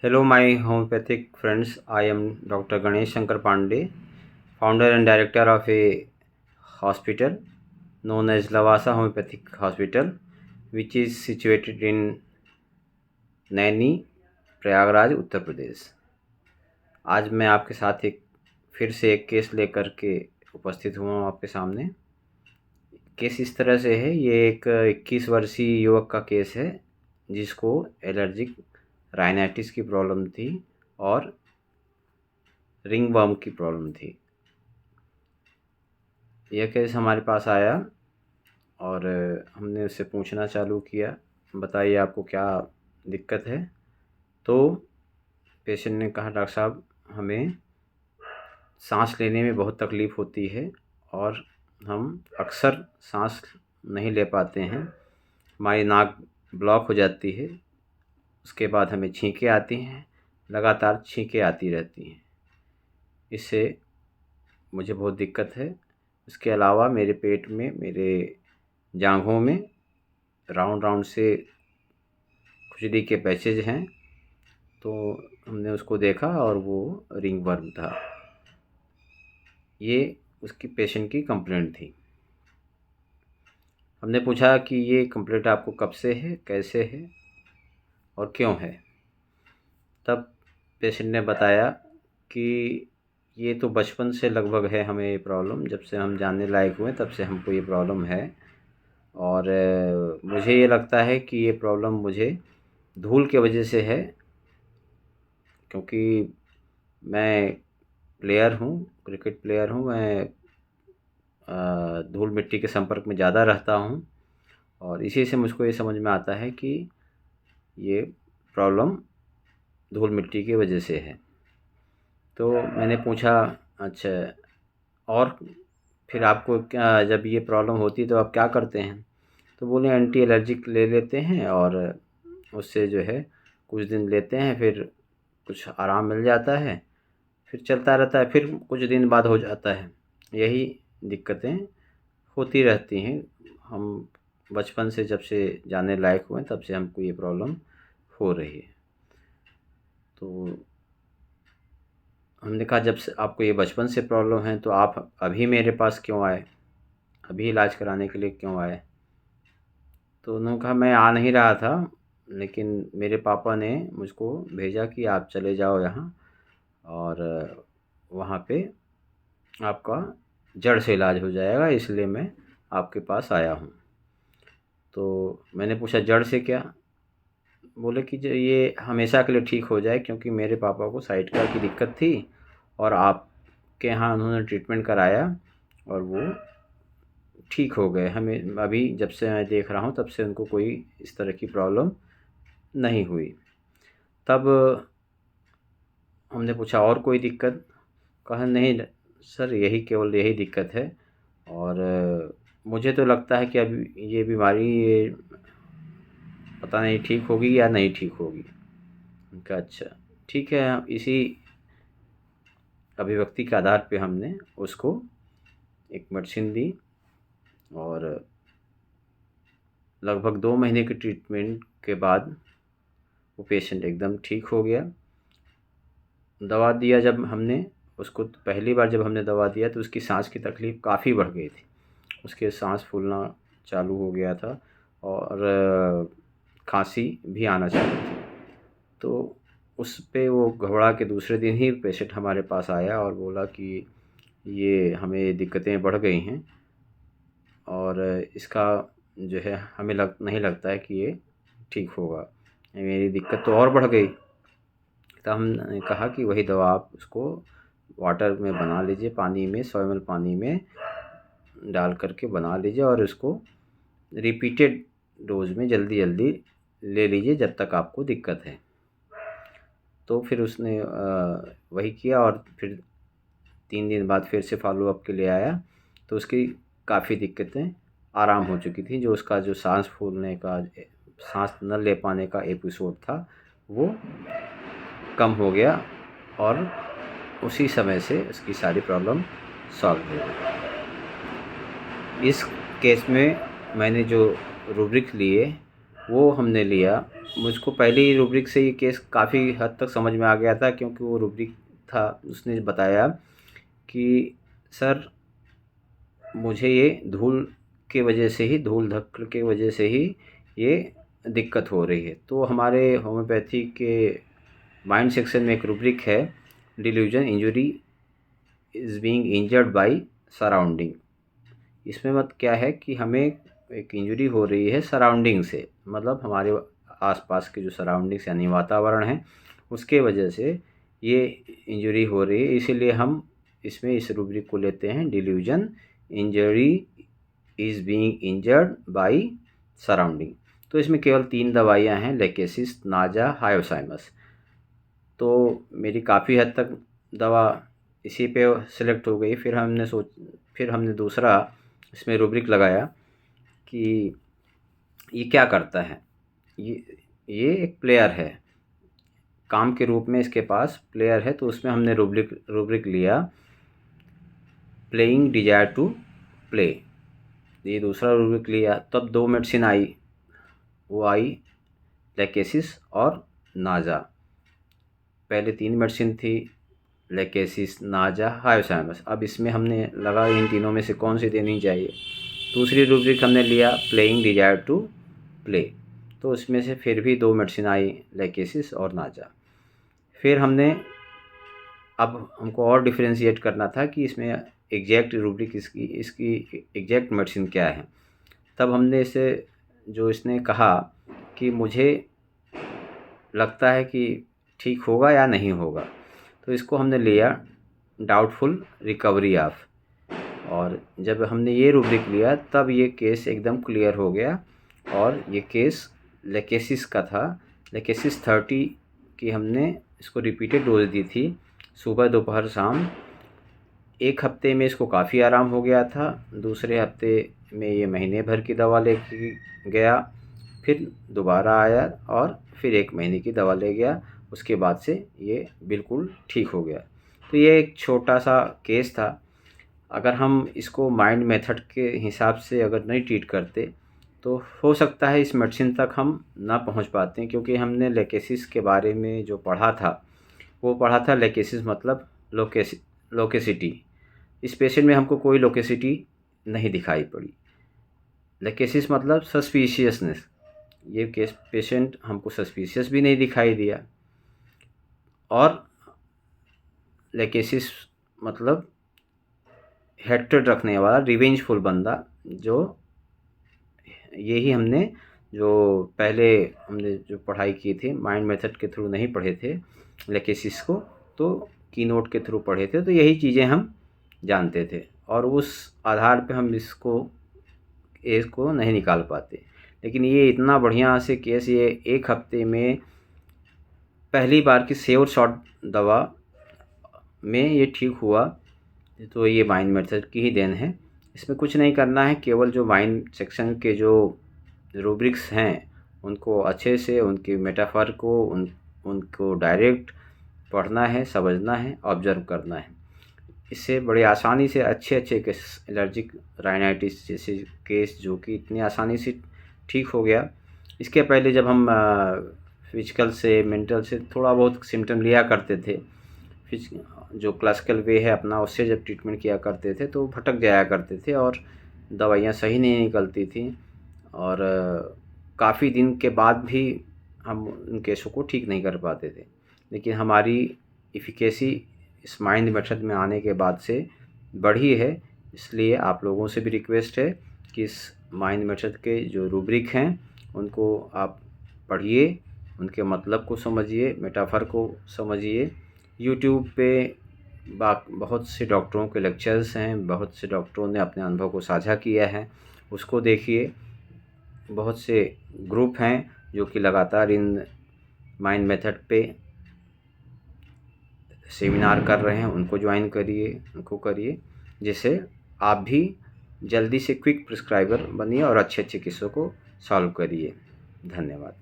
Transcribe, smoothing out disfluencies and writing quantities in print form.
Hello, my homeopathic friends. I am Dr. Ganesh Shankar Pandey, founder and director of a hospital known as Lavasa Homeopathic Hospital, which is situated in Naini Prayagraj Uttar Pradesh. आज मैं आपके साथ फिर से एक case लेकर के उपस्थित हुआ हूँ आपके सामने। केस इस तरह से है, ये एक 21 वर्षीय युवक का केस है जिसको एलर्जिक राइनाइटिस की प्रॉब्लम थी और रिंग वर्म की प्रॉब्लम थी। यह केस हमारे पास आया और हमने उससे पूछना चालू किया, बताइए आपको क्या दिक्कत है। तो पेशेंट ने कहा, डॉक्टर साहब हमें सांस लेने में बहुत तकलीफ़ होती है और हम अक्सर सांस नहीं ले पाते हैं, हमारी नाक ब्लॉक हो जाती है, उसके बाद हमें छींकें आती हैं, लगातार छींकें आती रहती हैं, इससे मुझे बहुत दिक्कत है। इसके अलावा मेरे पेट में, मेरे जांघों में राउंड राउंड से खुजली के पैचेज हैं। तो हमने उसको देखा और वो रिंग वर्म था। ये उसकी पेशेंट की कंप्लेंट थी। हमने पूछा कि ये कंप्लेंट आपको कब से है, कैसे है और क्यों है। तब पेशेंट ने बताया कि ये तो बचपन से लगभग है हमें ये प्रॉब्लम, जब से हम जानने लायक हुए तब से हमको ये प्रॉब्लम है। और मुझे ये लगता है कि ये प्रॉब्लम मुझे धूल के वजह से है, क्योंकि मैं प्लेयर हूँ, क्रिकेट प्लेयर हूँ। मैं धूल मिट्टी के संपर्क में ज़्यादा रहता हूँ और इसी से मुझको ये समझ में आता है कि ये प्रॉब्लम धूल मिट्टी की वजह से है। तो मैंने पूछा, अच्छा और फिर आपको क्या, जब ये प्रॉब्लम होती है तो आप क्या करते हैं? तो बोले एंटी एलर्जिक ले लेते हैं और उससे जो है कुछ दिन लेते हैं, फिर कुछ आराम मिल जाता है, फिर चलता रहता है, फिर कुछ दिन बाद हो जाता है। यही दिक्कतें होती रहती हैं। हम बचपन से जब से जानने लायक हुए तब से हमको ये प्रॉब्लम हो रही है। तो हमने कहा, जब से आपको ये बचपन से प्रॉब्लम है तो आप अभी मेरे पास क्यों आए, अभी इलाज कराने के लिए क्यों आए? तो उन्होंने कहा, मैं आ नहीं रहा था, लेकिन मेरे पापा ने मुझको भेजा कि आप चले जाओ यहाँ और वहाँ पे आपका जड़ से इलाज हो जाएगा, इसलिए मैं आपके पास आया हूँ। तो मैंने पूछा, जड़ से क्या? बोले कि जो ये हमेशा के लिए ठीक हो जाए, क्योंकि मेरे पापा को साइटिका की दिक्कत थी और आपके यहाँ उन्होंने ट्रीटमेंट कराया और वो ठीक हो गए। हमें अभी जब से मैं देख रहा हूँ तब से उनको कोई इस तरह की प्रॉब्लम नहीं हुई। तब हमने पूछा, और कोई दिक्कत? कहा, नहीं सर, यही केवल यही दिक्कत है और मुझे तो लगता है कि अभी ये बीमारी ये पता नहीं ठीक होगी या नहीं ठीक होगी। उनका अच्छा ठीक है। इसी अभिव्यक्ति के आधार पे हमने उसको एक मेडिसिन दी और लगभग 2 महीने के ट्रीटमेंट के बाद वो पेशेंट एकदम ठीक हो गया। दवा दिया जब हमने उसको, तो पहली बार जब हमने दवा दिया तो उसकी सांस की तकलीफ़ काफ़ी बढ़ गई थी। उसके सांस फूलना चालू हो गया था और खांसी भी आना चालू थी। तो उस पे वो घबरा के दूसरे दिन ही पेशेंट हमारे पास आया और बोला कि ये हमें दिक्कतें बढ़ गई हैं और इसका जो है हमें नहीं लगता है कि ये ठीक होगा, मेरी दिक्कत तो और बढ़ गई। तो हमने कहा कि वही दवा आप उसको वाटर में बना लीजिए, पानी में 100 ml पानी में डाल करके बना लीजिए और उसको रिपीटेड डोज में जल्दी जल्दी ले लीजिए जब तक आपको दिक्कत है। तो फिर उसने वही किया और फिर 3 दिन बाद फिर से फॉलोअप के लिए आया तो उसकी काफ़ी दिक्कतें आराम हो चुकी थी। जो उसका जो सांस फूलने का, सांस न ले पाने का एपिसोड था वो कम हो गया और उसी समय से उसकी सारी प्रॉब्लम सॉल्व हो गई। इस केस में मैंने जो रूब्रिक लिए वो हमने लिया। मुझको पहले ही रूब्रिक से ये केस काफ़ी हद तक समझ में आ गया था, क्योंकि वो रूब्रिक था, उसने बताया कि सर मुझे ये धूल के वजह से ही, धूल धक्कड़ के वजह से ही ये दिक्कत हो रही है। तो हमारे होम्योपैथी के माइंड सेक्शन में एक रूब्रिक है, delusion injury is being injured by surrounding. इसमें मत क्या है कि हमें एक इंजरी हो रही है सराउंडिंग से, मतलब हमारे आसपास के जो सराउंडिंग्स यानी वातावरण है उसके वजह से ये इंजरी हो रही है। इसीलिए हम इसमें इस रूब्रिक को लेते हैं, delusion injury is being injured by surrounding. तो इसमें केवल 3 दवाइयाँ हैं, लेकेसिस, नाजा, हायोसाइमस। तो मेरी काफ़ी हद तक दवा इसी पे सेलेक्ट हो गई। फिर हमने दूसरा इसमें रूब्रिक लगाया कि ये क्या करता है। ये एक प्लेयर है, काम के रूप में इसके पास प्लेयर है। तो उसमें हमने रूब्रिक लिया, प्लेइंग डिजायर टू प्ले। ये दूसरा रूब्रिक लिया। तब 2 मेडिसिन आई, वो आई लेकेसिस और नाजा। पहले 3 मेडिसिन थी, लेकेसिस, नाजा, हायोसाइमस। अब इसमें हमने लगा इन तीनों में से कौन सी देनी चाहिए। दूसरी रूब्रिक हमने लिया, प्लेइंग डिजायर टू प्ले। तो उसमें से फिर भी 2 मेडिसिन आई, लेकेसिस और नाजा। फिर अब हमको और डिफरेंशिएट करना था कि इसमें एग्जैक्ट रूब्रिक इसकी एग्जैक्ट मेडिसिन क्या है। तब हमने इसने कहा कि मुझे लगता है कि ठीक होगा या नहीं होगा, तो इसको हमने लिया डाउटफुल रिकवरी ऑफ। और जब हमने ये रूब्रिक लिया तब ये केस एकदम क्लियर हो गया। और ये केस लेकेसिस का था। लेकेसिस 30 की हमने इसको रिपीटेड डोज दी थी, सुबह दोपहर शाम। एक हफ्ते में इसको काफ़ी आराम हो गया था। दूसरे हफ्ते में ये महीने भर की दवा लेके गया, फिर दोबारा आया और फिर 1 महीने की दवा ले गया। उसके बाद से ये बिल्कुल ठीक हो गया। तो ये एक छोटा सा केस था। अगर हम इसको माइंड मेथड के हिसाब से अगर नहीं ट्रीट करते तो हो सकता है इस मेडिसिन तक हम ना पहुंच पाते, क्योंकि हमने लेकेसिस के बारे में जो पढ़ा था वो पढ़ा था लेकेसिस मतलब लोकेसिटी। इस पेशेंट में हमको कोई लोकेसिटी नहीं दिखाई पड़ी। लेकेसिस मतलब सस्पिशियसनेस, ये केस पेशेंट हमको सस्पिशियस भी नहीं दिखाई दिया। और लेकेसिस मतलब हेट्रेड रखने वाला, रिवेंजफुल बंदा। जो यही हमने हमने जो पढ़ाई की थी माइंड मेथड के थ्रू नहीं पढ़े थे लेकेसिस को, तो कीनोट के थ्रू पढ़े थे। तो यही चीज़ें हम जानते थे और उस आधार पे हम इसको नहीं निकाल पाते। लेकिन ये इतना बढ़िया से केस, ये 1 हफ्ते में पहली बार की श्योर शॉट दवा में ये ठीक हुआ। तो ये माइंड मेथड की ही देन है। इसमें कुछ नहीं करना है, केवल जो माइंड सेक्शन के जो रूब्रिक्स हैं उनको अच्छे से, उनकी मेटाफर को उनको डायरेक्ट पढ़ना है, समझना है, ऑब्जर्व करना है। इससे बड़े आसानी से अच्छे केस, एलर्जिक राइनाइटिस जैसे केस जो कि इतनी आसानी से ठीक हो गया। इसके पहले जब हम फिजिकल से, मेंटल से थोड़ा बहुत सिम्टम लिया करते थे, जो क्लासिकल वे है अपना, उससे जब ट्रीटमेंट किया करते थे तो भटक जाया करते थे और दवाइयाँ सही नहीं निकलती थी। और काफ़ी दिन के बाद भी हम उन केसों को ठीक नहीं कर पाते थे। लेकिन हमारी एफिकेसी इस माइंड मेथड में आने के बाद से बढ़ी है। इसलिए आप लोगों से भी रिक्वेस्ट है कि इस माइंड मेथड के जो रूब्रिक हैं उनको आप पढ़िए, उनके मतलब को समझिए, मेटाफर को समझिए। यूट्यूब पे बहुत से डॉक्टरों के लेक्चर्स हैं, बहुत से डॉक्टरों ने अपने अनुभव को साझा किया है, उसको देखिए। बहुत से ग्रुप हैं जो कि लगातार इन माइंड मेथड पे सेमिनार कर रहे हैं, उनको ज्वाइन करिए, उनको करिए, जिससे आप भी जल्दी से क्विक प्रिस्क्राइबर बनिए और अच्छे केसों को सॉल्व करिए। धन्यवाद।